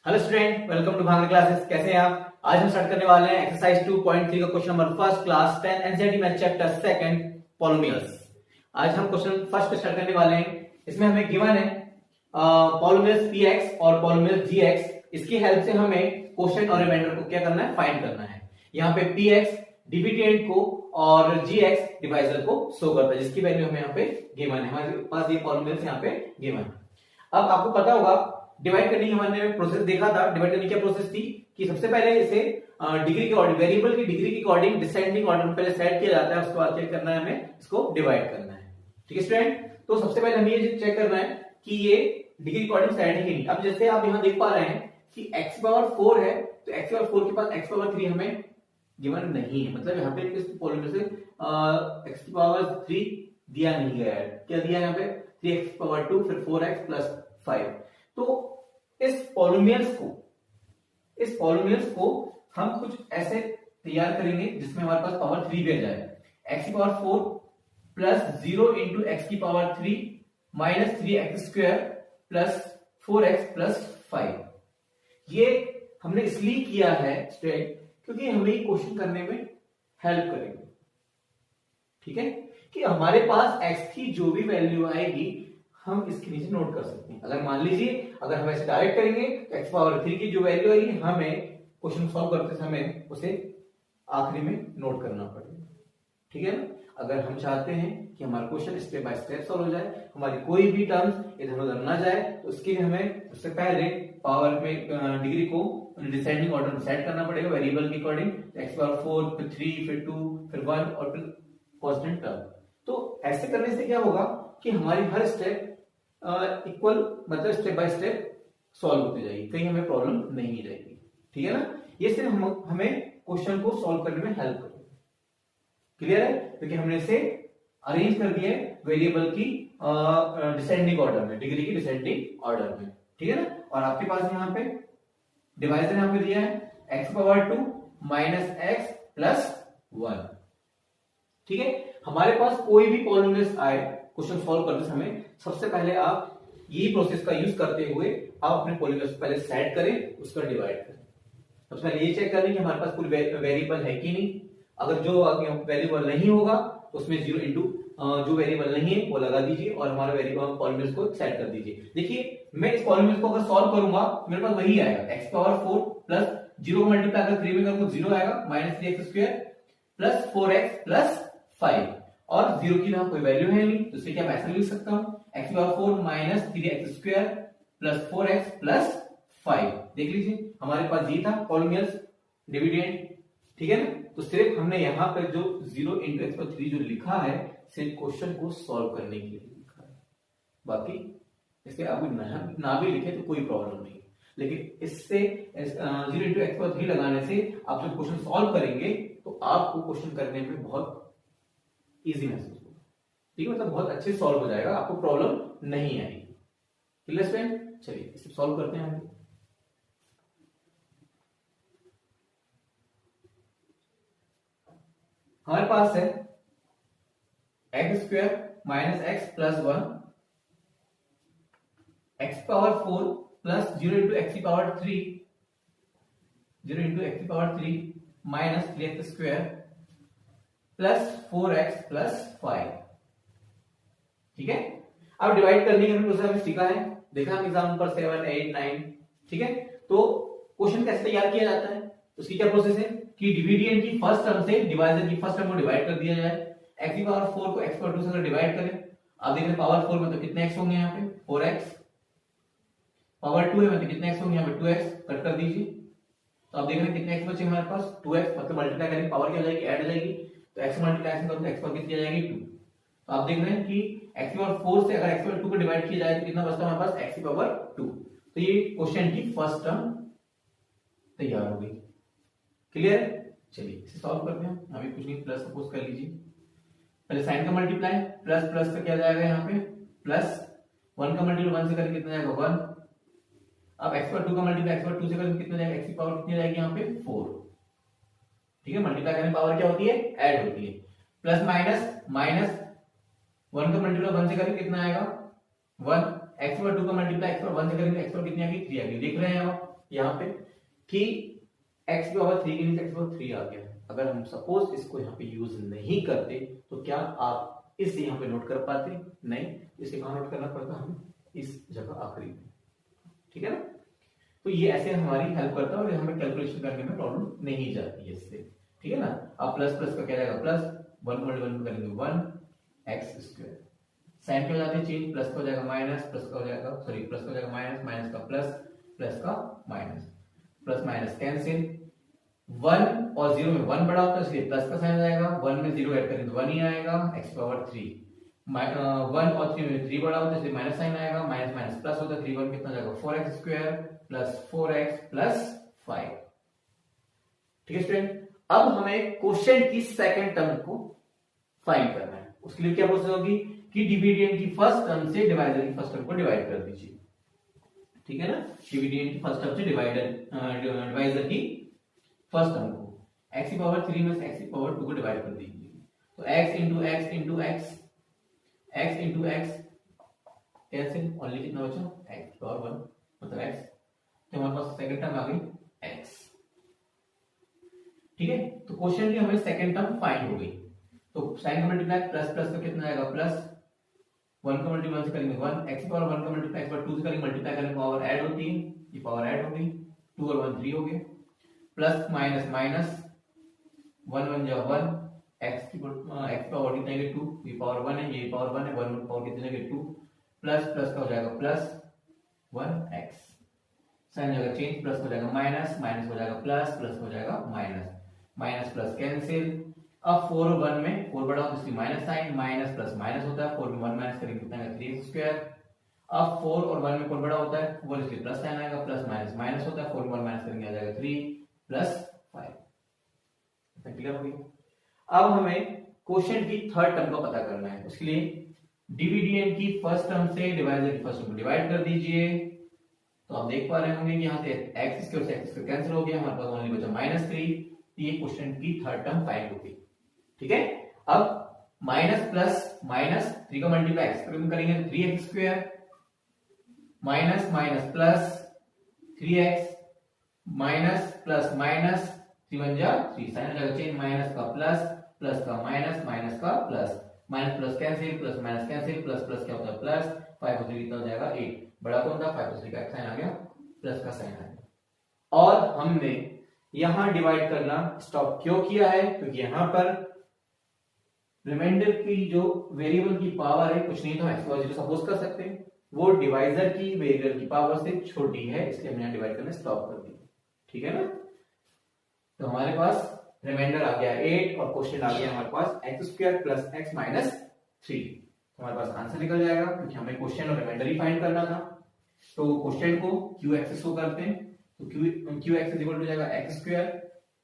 Hello student, welcome to भांगरा classes. कैसे हैं आप? आज हम स्टार्ट करने वाले हैं एक्सरसाइज 2.3 का question number first class 10 NCERT math chapter second polynomials. आज हम क्वेश्चन फर्स्ट पे स्टार्ट करने वाले हैं। इसमें हमें गिवन है पॉलिनोमियल्स px और पॉलिनोमियल्स gx। इसकी हेल्प से हमें क्वोशिएंट और रिमाइंडर को क्या करना है, फाइंड करना है। यहाँ पे px डिविडेंड को और gx डिवाइजर को शो करता है, जिसकी वैल्यू हमें यहाँ पे गिवन है। हमारे पास ये पॉलिनोमियल्स यहाँ पे गिवन है। अब आपको पता होगा डिवाइड करने की हमने प्रोसेस देखा था। डिवाइड करने की क्या प्रोसेस थी कि सबसे पहले इसे डिग्री के ऑर्डर, वेरिएबल की डिग्री के अकॉर्डिंग डिसेंडिंग ऑर्डर में पहले सेट किया जाता है, उसके बाद क्या करना है, हमें इसको डिवाइड करना है। ठीक है स्टूडेंट, तो सबसे पहले हमें ये चेक करना है कि ये डिग्री के अकॉर्डिंग सेट है कि नहीं। अब जैसे आप यहाँ देख पा रहे हैं कि x पावर 4 है, तो x पावर 4 के पास x पावर 3 हमें गिवन नहीं है। मतलब यहाँ पे इस पॉलिनोमियल से x की पावर 3 दिया नहीं गया है। क्या दिया है यहाँ पे? 3x पावर 2 फिर 4x प्लस 5। तो इस पॉलिनोमियल्स को हम कुछ ऐसे तैयार करेंगे जिसमें हमारे पास पावर 3 भी आ जाए। x की पावर 4 प्लस 0 इंटू एक्स की power 3 minus 3x square plus 4x plus 5। ये हमने इसलिए किया है स्टूडेंट क्योंकि हमें ये क्वेश्चन करने में हेल्प करेंगे। ठीक है, कि हमारे पास x की जो भी वैल्यू आएगी हम इसके नीचे नोट कर सकते हैं। अगर मान लीजिए अगर हम ऐसे डायरेक्ट करेंगे तो x पावर 3 की जो वैल्यू आएगी हमें क्वेश्चन सॉल्व करते समय उसे आखिरी में नोट करना पड़ेगा। ठीक है ना। अगर हम चाहते हैं कि हमारा question step by step solve हो जाए, हमारी कोई भी टर्म्स इधर उधर ना जाए, तो उसके लिए हमें उससे पहले पावर में डिग्री को डिसेंडिंग ऑर्डर में सेट करना पड़ेगा वेरिएबल के अकॉर्डिंग। x पावर 4 फिर 3 फिर 2 फिर 1 और फिर कांस्टेंट टर्म। तो ऐसे करने से क्या होगा कि हमारी हर स्टेप इक्वल, मतलब स्टेप बाय स्टेप सॉल्व होती जाएगी, कहीं हमें प्रॉब्लम नहीं जाएगी। ठीक है ना। ये सिर्फ हमें क्वेश्चन को सॉल्व करने में हेल्प करेगा। क्लियर है? क्योंकि हमने इसे अरेंज कर दिया है वेरिएबल की डिसेंडिंग ऑर्डर में, डिग्री की डिसेंडिंग ऑर्डर में। ठीक है ना। और आपके पास यहाँ पे डिवाइजर यहाँ पे दिया है x power 2 minus x plus 1। ठीक है, हमारे पास कोई भी पॉलिनोमियल्स आए क्वेश्चन सॉल्व करते समय सबसे पहले आप यही प्रोसेस का यूज करते हुए आप अपने पॉलिनोमियल्स पहले सेट करें, उसका डिवाइड करें। सबसे पहले ये चेक करें कि हमारे पास कोई वेरिएबल है कि नहीं। अगर जो वेरिएबल नहीं होगा तो उसमें 0 इंटू जो वेरिएबल नहीं है वो लगा दीजिए और हमारे वेरिएबल पॉलिनोमियल्स को सेट कर दीजिए। देखिए मैं इस पॉलिनोमियल को अगर सॉल्व करूंगा मेरे पास वही आएगा, x पावर 4 प्लस 0 को मल्टीप्लाई अगर 3 में करूंगा 0 आएगा, minus 3x square plus 4x plus 5। और 0 की यहाँ कोई वैल्यू है नहीं, तो इसे क्या मैं ऐसा लिख सकता हूं, x power 4 minus 3x square plus 4x plus 5। देख लीजिए हमारे पास ये था पॉलिनोमियल्स डिविडेंड। ठीक है ना। तो सिर्फ हमने यहाँ पे जो 0 इंटू एक्स पावर 3 जो लिखा है सिर्फ क्वेश्चन को सॉल्व करने के लिए लिखा है। बाकी इसे आप ना भी लिखे तो कोई प्रॉब्लम नहीं, लेकिन इससे 0 इंटू एक्स पावर 3 लगाने से आप जब क्वेश्चन सॉल्व करेंगे तो आपको क्वेश्चन करने में बहुत इजी महसूस होगा। ठीक है, मतलब बहुत अच्छे सॉल्व हो जाएगा, आपको प्रॉब्लम नहीं आएगी। Clear student? चलिए इसे सॉल्व करते हैं आगे। हमारे पास है x square minus x plus 1, x power 4 plus 0 into X की पावर 3, 0 इंटू एक्स की power 3 minus 3x square plus 4x plus 5। ठीक है, अब डिवाइड करने के हमने हमने सीखा है, देखा हम एग्जाम नंबर 7, 8, 9। ठीक है, तो क्वेश्चन कैसे तैयार किया जाता है, उसकी क्या प्रोसेस है कि डिविडेंड की फर्स्ट टर्म से डिवाइजर की फर्स्ट टर्म को डिवाइड कर दिया जाए। x की पावर 4 को x पावर 2 से अगर डिवाइड करें, आप देख रहे हैं पावर 4 में तो कितने x होंगे, यहाँ पे 4x, पावर 2 है मतलब कितने x होंगे, यहाँ पे 2x, कट कर दीजिए। तो आप देख रहे हैं कितने x बचे हमारे पास, 2x, मतलब मल्टीप्लाई करेंगे पावर क्या जाएगी, ऐड जाएगी, तो x मल्टीप्लाई करें तो x पावर कितनी आ जाएगी 2। तो आप देख रहे हैं कि x की पावर 4 से अगर x पावर 2 को डिवाइड किया जाए तो कितना बचता है हमारे पास, x की पावर 2। तो ये क्वेश्चन की फर्स्ट टर्म तैयार हो गई। क्लियर? चलिए इसे सॉल्व करते हैं। अभी कुछ नहीं, प्लस सपोज कर लीजिए, पहले साइन का मल्टीप्लाई, प्लस प्लस से क्या जाएगा यहाँ पे प्लस, 1 का मल्टीप्लाई 1 से करके कितना जाएगा 1। अब x पावर 2 का मल्टीप्लाई x पावर 2 से करके कितना जाएगा, x की पावर कितनी जाएगी यहाँ पे 4। ठीक है, मल्टीप्लाई करने पावर क्या होती है, ऐड होती है। प्लस माइनस, माइनस 1 का मल्टीप्लाई 1 से करके कितना आएगा 1, x पावर 2 का मल्टीप्लाई x पावर 1 से करेंगे x पावर कितनी आ गई 3 आ गई। देख रहे हैं आप यहाँ पे कि x की पावर 3 के नीचे x की पावर 3 आ गया। अगर हम सपोज इसको यहाँ पे यूज नहीं करते तो क्या आप इसे यहाँ पे नोट कर पाते? नहीं, इसे कहाँ नोट करना पड़ता? हमें इस जगह आखिरी में, ठीक है ना। तो ये ऐसे हमारी हेल्प करता है और हमें कैलकुलेशन करने में प्रॉब्लम नहीं जाती है इससे, ठीक है ना। अब प्लस प्लस का क्या रहेगा? प्लस 1 × 1 करेंगे 1x²। साइन पे जाते हैं चेंज, प्लस का हो जाएगा माइनस, प्लस का हो जाएगा सॉरी प्लस का हो जाएगा माइनस, माइनस का प्लस, प्लस का माइनस, प्लस माइनस कैंसिल। 1 और 0 में 1 बड़ा होता है इसलिए प्लस का साइन आ जाएगा, 1 में 0 ऐड करेंगे तो 1 ही आएगा, x⁻3। 1 और 3 में 3 बड़ा होता है इसलिए माइनस साइन आएगा, माइनस माइनस प्लस होता है, 3 1 कितना जाएगा? 4x² प्लस 4x प्लस 5, ठीक है स्टूडेंट। अब हमें क्वेश्चन की सेकंड टर्म को फाइंड करना है। उसके लिए क्या प्रोसेस होगी कि डिविडेंड की फर्स्ट टर्म से डिवाइजर की फर्स्ट टर्म को डिवाइड कर दीजिए, ठीक है ना। डिविडेंड की फर्स्ट टर्म से डिवाइजर की फर्स्ट टर्म को x की पावर 3 में से x की पावर 2 को डिवाइड कर दीजिए। तो x into x into x, x into x कैसे ओनली कितना बचा? x की पावर 1 मतलब x, तो हमारे पास सेकंड टर्म आ गई x, ठीक है। तो क्वेश्चन की हमें सेकंड टर्म फाइंड हो गई। तो साइन का मल्टीप्लाई प्लस प्लस का कितना आएगा? प्लस 1 का मल्टीप्लाई से करेंगे 1, x की पावर 1 का मल्टीप्लाई x पावर 2 से करेंगे, मल्टीप्लाई करेंगे पावर ऐड होती है, ये पावर ऐड हो गई, 2 और 1 3 हो गए, प्लस माइनस माइनस 1 1 जा 1, x की पावर कितना है? 2, ये पावर 1 है, ये पावर 1 है, 1 पावर कितने है? 2, प्लस प्लस का हो जाएगा प्लस 1x, साइन हो जाएगा चेंज, प्लस हो जाएगा माइनस, माइनस हो जाएगा प्लस, प्लस हो जाएगा माइनस, माइनस प्लस कैंसिल। अब 4 और 1 में 4 बड़ा होता है इसलिए minus sign, minus plus minus होता है, 4 में 1 माइनस करेंगे कितना है? 3x²। अब 4 और 1 में 4 बड़ा होता है 4 इसलिए प्लस साइन आएगा, प्लस माइनस माइनस होता है, 4 में 1 माइनस करेंगे आ जाएगा 3 प्लस 5। क्लियर हो गया। अब हमें क्वेश्चन की थर्ड टर्म का पता करना है। उसके लिए डिविडेंड की फर्स्ट टर्म से डिवाइजर की फर्स्ट टर्म को डिवाइड कर दीजिए। तो आप देख पा रहे होंगे कि यहाँ से x² से x² कैंसिल हो गया, हमारे पास ओनली बचा -3। ये क्वेश्चन की थर्ड टर्म फाइंड हो गई, ठीक है। अब माइनस प्लस माइनस 3 का मल्टीप्लाई x करेंगे 3x² minus minus plus 3x minus plus minus 3 1 जा 3, साइन हो जाएगा चेंज, माइनस का प्लस, प्लस का माइनस, माइनस का plus, minus plus cancel, plus minus cancel, plus plus क्या होता है? प्लस, 5 और 3 कितना हो जाएगा? 8, बड़ा कौन था? 5 और 3 का साइन आ गया, प्लस का साइन आ गया। और हमने यहां डिवाइड करना स्टॉप क्यों किया है? क्योंकि यहां पर रिमाइंडर की जो वेरिएबल की पावर है कुछ नहीं तो x सपोज कर सकते हैं, वो डिवाइजर की वेरिएबल की पावर से छोटी है, इसलिए हमने डिवाइड करना स्टॉप कर दिया, ठीक है ना। तो हमारे पास रिमाइंडर आ गया 8 और क्वेश्चन आ गया हमारे पास x² प्लस x माइनस 3। हमारे पास आंसर निकल जाएगा क्योंकि हमें क्वेश्चन और रिमाइंडर ही फाइंड करना था। तो क्वेश्चन को q एक्सिस को करते हैं, तो q एक्सिस इक्वल टू जाएगा x²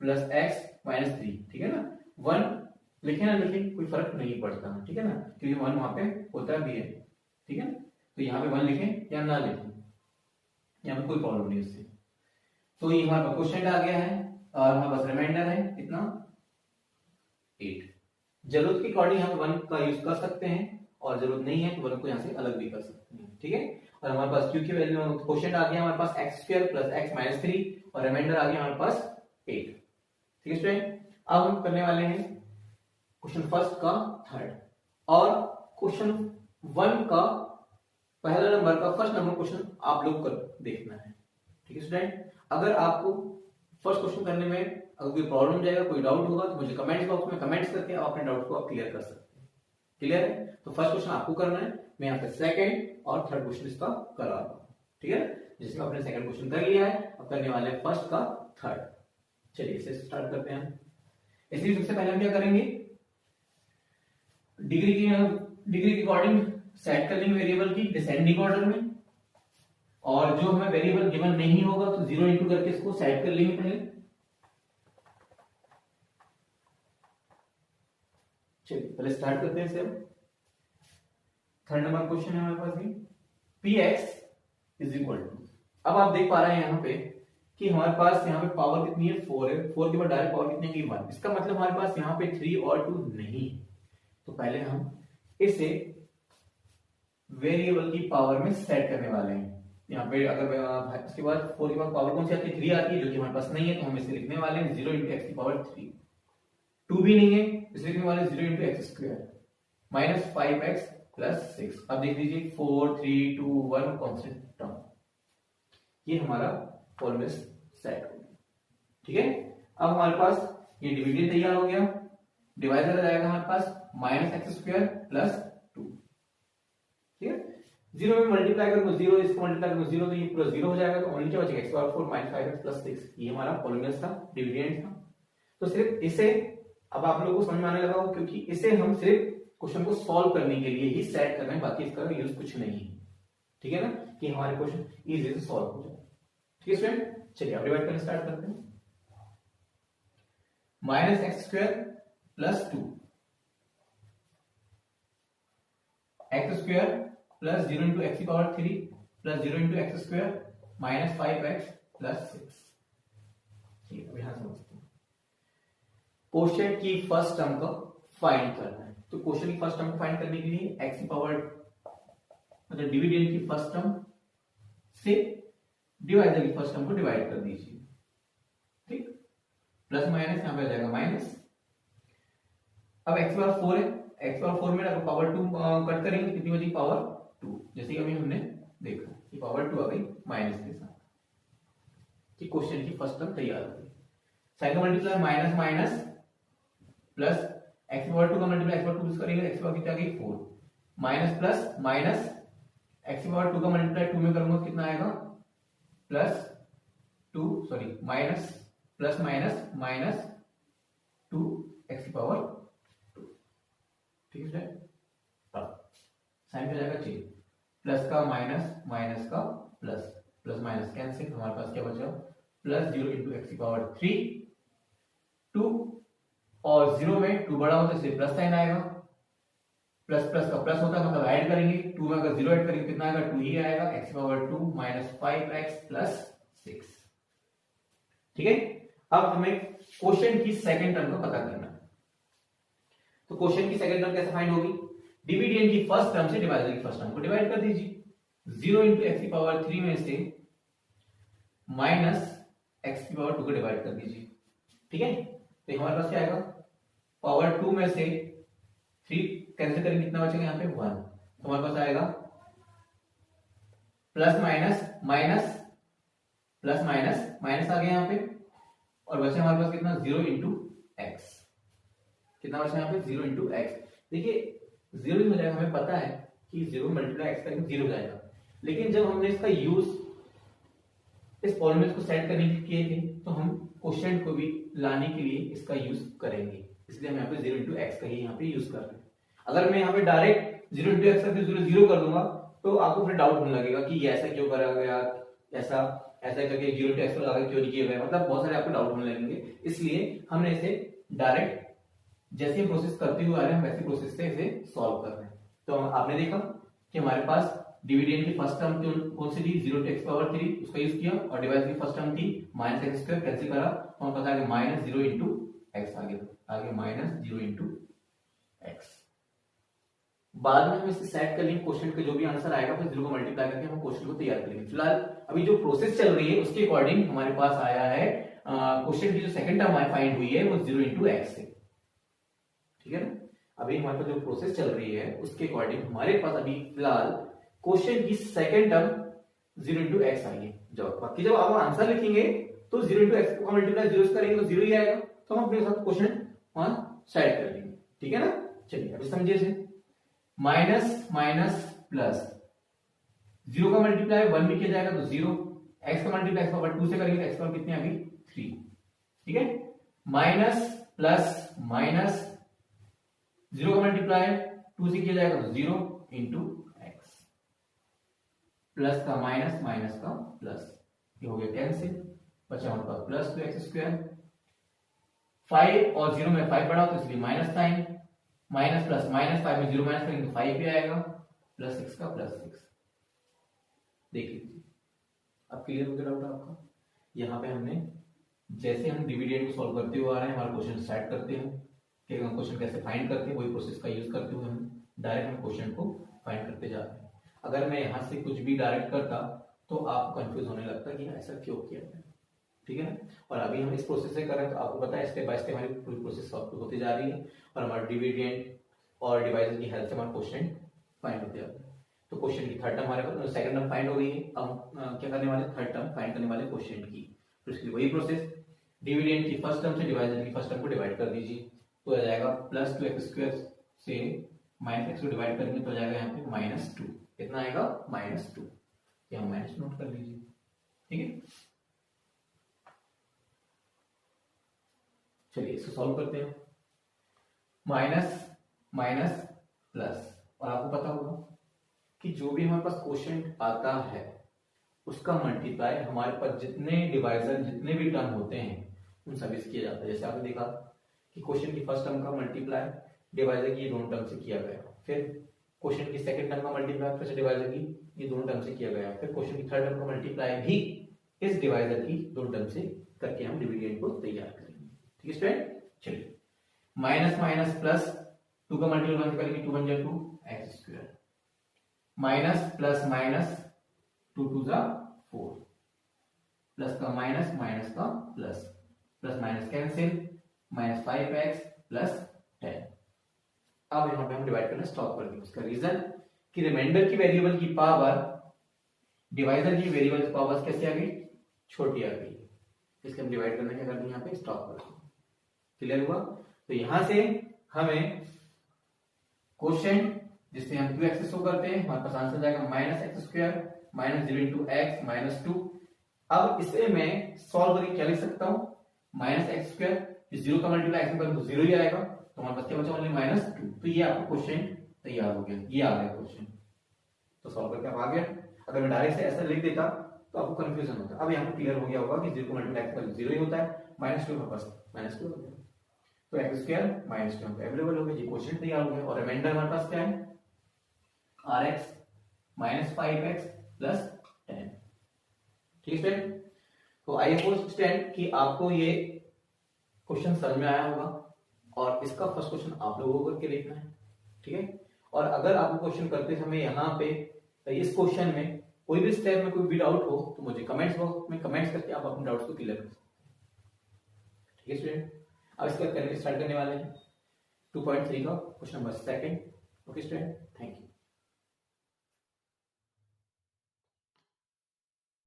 प्लस x माइनस 3, ठीक है ना। 1 लिखे ना लिखे कोई फर्क नहीं पड़ता, ठीक है ना, क्योंकि 1 वहां पे होता भी है, ठीक है ना। तो यहाँ पे 1 लिखें या ना लिखें, यहाँ पे कोई प्रॉब्लम नहीं उससे। तो ये हमारा क्वेश्चन आ गया है और हमारे पास रिमाइंडर है कितना? 8। जरूरत के अकॉर्डिंग हम 1 का यूज कर सकते हैं और जरूरत नहीं है तो 1 को यहाँ से अलग भी कर सकते हैं, ठीक है। और हमारे पास q की वैल्यू क्वेश्चन आ गया हमारे पास x² प्लस x माइनस 3 और रिमाइंडर आ गया हमारे पास 8, ठीक है स्टूडेंट। अब हम करने वाले हैं क्वेश्चन फर्स्ट का थर्ड और क्वेश्चन 1 का पहला नंबर का फर्स्ट नंबर क्वेश्चन आप लोग कर देखना है, ठीक है स्टूडेंट। अगर आपको फर्स्ट क्वेश्चन करने में अगर कोई प्रॉब्लम जाएगा, कोई डाउट होगा तो मुझे कमेंट्स बॉक्स में कमेंट्स करके आप अपने डाउट को आप क्लियर कर सकते हैं, क्लियर है। तो फर्स्ट क्वेश्चन आपको करना है, मैं यहाँ पे सेकंड और थर्ड क्वेश्चन इसका करा रहा हूँ, ठीक है। जिसमें आपने सेकंड क्वेश्चन कर लिया है, अब करने वाले हैं फर्स्ट का थर्ड। चलिए इसे स्टार्ट करते हैं। इसलिए सबसे पहले हम क्या करेंगे, डिग्री के अकॉर्डिंग सेट कर लेंगे वेरिएबल की डिसेंडिंग ऑर्डर में, और जो हमें वेरिएबल गिवन नहीं होगा तो 0 इंटू करके इसको सेट कर लेंगे पहले। चलिए पहले स्टार्ट करते हैं इसे। थर्ड नंबर क्वेश्चन है हमारे पास px इज इक्वल टू, अब आप देख पा रहे हैं यहाँ पे कि हमारे पास यहाँ पे पावर कितनी है? 4 है, 4 के बाद डायरेक्ट पावर कितनी है? 1। इसका मतलब हमारे पास यहाँ पे 3 और 2 नहीं, तो पहले हम इसे वेरिएबल की पावर में सेट करने वाले हैं। यहाँ पे अगर इसके बाद 4 के बाद पावर कौन सी आती है, 3 आती है, जो कि हमारे पास नहीं है, तो हम इसे लिखने वाले हैं 0 इंटू एक्स की पावर 3। 2 भी नहीं है, इसलिए लिखने वाले 0 into X square minus 5x plus 6। अब देख लीजिए 4 3 2 1 कॉन्स्टेंट टर्म, ये हमारा फॉर्मूला सेट हो गया। ठीक है, अब हमारे पास ये डिविडेंड तैयार हो गया, डिवाइजर आ जाएगा हमारे पास माइनस एक्स स्क्वायर प्लस 2। ठीक है, 0 में मल्टीप्लाई करूंगा 0, इसको मल्टीप्लाई करूंगा 0, तो ये पूरा 0 हो जाएगा, तो ओनली क्या बचेगा x power 4 minus 5x plus 6। ये हमारा पॉलिनोमियल था, डिविडेंड था। तो सिर्फ इसे अब आप लोगों को समझ में आने लगा हो, क्योंकि इसे हम सिर्फ क्वेश्चन को सॉल्व करने के लिए ही सेट कर रहे हैं, बाकी इसका यूज कुछ नहीं है। ठीक है ना, कि हमारे क्वेश्चन इजी से सॉल्व हो जाए। ठीक है स्टूडेंट, चलिए अब डिवाइड करना स्टार्ट करते हैं। Minus X square plus 2 X square plus 0 into X की power 3 plus 0 into X square minus 5x plus 6। ठीक है, अब यहां समझते हैं क्वेश्चन की फर्स्ट टर्म को फाइंड करना है। तो क्वेश्चन की फर्स्ट टर्म को फाइंड करने के लिए एक्स की पावर मतलब डिविडेंड की फर्स्ट टर्म से डिवाइजर की फर्स्ट टर्म को डिवाइड कर दीजिए। ठीक, प्लस माइनस यहां पे आ जाएगा माइनस। अब एक्स पावर 4 है, एक्स पावर 4 में अगर पावर 2 कट करेंगे कितनी बची, पावर 2, जैसे कि अभी हमने देखा कि पावर 2 आ गई माइनस के साथ। कि क्वेश्चन की फर्स्ट टर्म तैयार हो गई। साइन का multiply minus minus plus x power 2 का मल्टीप्लाई एक्स पावर 2 करेंगे, एक्स पावर कितना आ गई 4 minus plus minus x power 2 का मल्टीप्लाई 2 में करूंगा कितना आएगा plus 2 sorry minus plus minus minus 2 x की पावर 2। ठीक है, साइन पे जाएगा चेंज, प्लस का माइनस माइनस का प्लस, प्लस माइनस कैंसिल, हमारे पास क्या बचा प्लस 0 इंटू एक्स की पावर 3 2 और 0 में 2 बड़ा होता है इसलिए प्लस साइन आएगा, प्लस प्लस का प्लस होता है मतलब ऐड करेंगे, 2 में अगर 0 ऐड करेंगे कितना आएगा 2 ही आएगा, एक्स की पावर 2 माइनस 5x प्लस 6। ठीक है, अब हमें क्वेश्चन की सेकंड टर्म का पता करना है। तो क्वेश्चन की सेकंड टर्म कैसे फाइंड होगी, डिविडेंड की फर्स्ट टर्म से डिवाइजर की फर्स्ट टर्म को डिवाइड कर दीजिए। 0 इंटू एक्स की पावर 3 में से माइनस एक्स की पावर 2 को डिवाइड कर दीजिए। ठीक है, तो हमारे पास क्या आएगा, पावर 2 में से 3 कैंसिल करेंगे कितना बचेगा यहाँ पे 1, तो हमारे पास आएगा plus minus minus plus minus minus आ गया यहाँ पे, और बचे हमारे पास कितना 0 इंटू एक्स, कितना बचा यहाँ पे 0 इंटू एक्स। देखिए 0 ही हो जाएगा, हमें पता है कि 0 मल्टीप्लाई एक्स करेंगे 0 हो जाएगा, लेकिन जब हमने इसका यूज इस पॉलिनोमियल को सेट करने के किए थे, तो हम क्वेश्चन को भी लाने के लिए इसका यूज करेंगे, इसलिए हम यहाँ पे 0 इंटू एक्स का ही यहाँ पे यूज कर रहे हैं। अगर मैं यहाँ पे डायरेक्ट 0 इंटू एक्स करके 0 0 कर दूंगा तो आपको फिर डाउट होने लगेगा कि ये ऐसा क्यों करा गया, ऐसा ऐसा करके 0 इंटू एक्स लगा क्यों नहीं किया गया, मतलब बहुत सारे आपको डाउट होने लगेंगे। इसलिए हमने इसे डायरेक्ट जैसे हम प्रोसेस करते हुए आ रहे हैं वैसे प्रोसेस से इसे सॉल्व कर रहे हैं। तो आपने देखा कि हमारे पास डिविडेंड की फर्स्ट टर्म कौन सी थी 0 टू एक्स पावर 3, उसका यूज किया, और डिवाइड की फर्स्ट टर्म थी माइनस एक्स स्क्वायर, कैंसिल करा तो हमारे पास आ गया माइनस 0 इंटू एक्स, आगे माइनस 0 इंटू एक्स। बाद में हम इसे सेट कर लेंगे, क्वेश्चन का जो भी आंसर आएगा फिर 0 को मल्टीप्लाई करके हम क्वेश्चन को तैयार करेंगे। फिलहाल अभी जो प्रोसेस चल रही है उसके अकॉर्डिंग हमारे पास आया है क्वेश्चन की जो सेकंड टर्म फाइंड हुई है वो 0 इंटू एक्स है। ठीक है ना, अभी हमारे पास जो प्रोसेस चल रही है उसके अकॉर्डिंग हमारे पास अभी फिलहाल क्वेश्चन की सेकंड टर्म 0 इंटू एक्स आई है। जब बाकी जब आप आंसर लिखेंगे तो 0 इंटू एक्स को मल्टीप्लाई 0 से करेंगे तो 0 ही आएगा, तो हम अपने साथ क्वेश्चन वहां सेट कर लेंगे। ठीक है ना, चलिए अभी समझिए इसे, माइनस माइनस प्लस 0 का मल्टीप्लाई 1 में किया जाएगा तो 0, एक्स का मल्टीप्लाई एक्स पावर 2 से करेंगे तो एक्स पावर कितनी आ गई 3। ठीक है, माइनस प्लस माइनस 0 का मल्टीप्लाई 2 से किया जाएगा तो 0 इंटू एक्स, प्लस का माइनस माइनस का प्लस, ये हो गया कैंसिल, बचा हमारे पास प्लस 2x स्क्वायर, 5 और 0 में 5 बड़ा तो इसलिए minus sign, minus plus minus 5 में 0 माइनस करेंगे तो 5 भी आएगा, प्लस 6 का प्लस 6। देख लीजिए अब क्लियर हो गया डाउट आपका। यहाँ पे हमने जैसे हम डिविडेंड को सॉल्व करते हुए आ रहे हैं, हमारा क्वेश्चन स्टार्ट करते हैं कि हम क्वेश्चन कैसे फाइंड करते हैं, वही प्रोसेस का यूज करते हुए हम डायरेक्ट हम क्वेश्चन को फाइंड करते जा रहे हैं। अगर मैं यहाँ से कुछ भी डायरेक्ट करता तो आपको कंफ्यूज होने लगता है कि ऐसा क्यों किया गया, ठीक है ना। और अभी हम इस प्रोसेस से कर रहे हैं तो आपको पता है स्टेप बाय स्टेप हमारी पूरी प्रोसेस सॉल्व होती जा रही है और हमारा डिविडेंड और डिवाइजर की हेल्प से हमारा क्वेश्चन फाइंड होते जाता है। तो क्वेश्चन की थर्ड टर्म हमारे पास सेकंड टर्म फाइंड हो गई है, अब क्या करने वाले थर्ड टर्म फाइंड करने वाले क्वेश्चन की। तो इसके लिए वही प्रोसेस, डिविडेंड की फर्स्ट टर्म से डिवाइजर की फर्स्ट टर्म को डिवाइड कर दीजिए तो आ जाएगा प्लस 2x² से माइनस एक्स को डिवाइड करेंगे तो आ जाएगा यहाँ पे -2, कितना आएगा -2, यहाँ माइनस नोट कर लीजिए, ठीक है। चलिए इसको सॉल्व करते हैं, माइनस माइनस प्लस, और आपको पता होगा कि जो भी हमारे पास क्वोशिएंट आता है उसका मल्टीप्लाई हमारे पास जितने डिवाइजर जितने भी टर्म होते हैं उन सभी से किया जाता है। जैसे आपने देखा कि क्वोशिएंट की फर्स्ट टर्म का मल्टीप्लाई डिवाइजर की ये दोनों टर्म से किया गया, फिर क्वोशिएंट की सेकंड टर्म का मल्टीप्लाई फिर से डिवाइजर की ये दोनों टर्म से किया गया, फिर क्वोशिएंट की थर्ड टर्म का मल्टीप्लाई भी इस डिवाइजर की दोनों टर्म से करके हम डिविडेंड को तैयार करेंगे, ठीक है स्टूडेंट। चलिए माइनस माइनस प्लस, 2 का मल्टीप्लाई 1 करेंगे 2 × 2 x², minus plus minus 2 × 2 = 4, plus का माइनस माइनस का plus, plus minus cancel, -5x + 10। अब यहाँ पे हम डिवाइड करना स्टॉप कर देंगे। उसका रीजन कि रिमाइंडर की वेरिएबल की पावर डिवाइजर की वेरिएबल की पावर कैसे आ गई, छोटी आ गई, इसलिए हम डिवाइड करना क्या कर देंगे यहाँ पे स्टॉप कर देंगे। क्लियर हुआ। तो यहां से हमें क्वोशिएंट जिससे हम 2x से शो करते हैं हमारे पास आंसर जाएगा -x² - 0 × x -2। अब इसे मैं सॉल्व करके क्या लिख सकता हूं, -x², 0 का मल्टीप्लाई x में तो 0 ही आएगा, तो हमारे पास क्या बचा ओनली -2। तो ये आपका क्वेश्चन तैयार हो गया, ये आ गया क्वेश्चन। तो सॉल्व करके आप आ गया। अगर मैं डायरेक्ट से ऐसा लिख देता तो आपको कंफ्यूजन होता। अब यहाँ पे क्लियर हो गया होगा कि 0 का मल्टीप्लाई x पर 0 ही होता है, -2 का पास -2 हो गया, तो x² - 2 अवेलेबल हो गया, ये क्वेश्चन तैयार हो गया। और रिमाइंडर हमारे पास क्या है, rx -5x + 10, ठीक है। तो आई होप स्टूडेंट कि आपको ये क्वेश्चन समझ में आया होगा और इसका फर्स्ट क्वेश्चन आप लोगों को करके देखना है, ठीक है। और अगर आपको क्वेश्चन करते समय यहाँ पे इस क्वेश्चन में कोई भी स्टेप में कोई भी डाउट हो तो मुझे कमेंट्स बॉक्स में कमेंट्स करके आप अपने डाउट्स को क्लियर कर सकते हैं, ठीक है स्टूडेंट। अब इसका करके स्टार्ट करने वाले हैं 2.3 का question number 2। Okay student, thank you.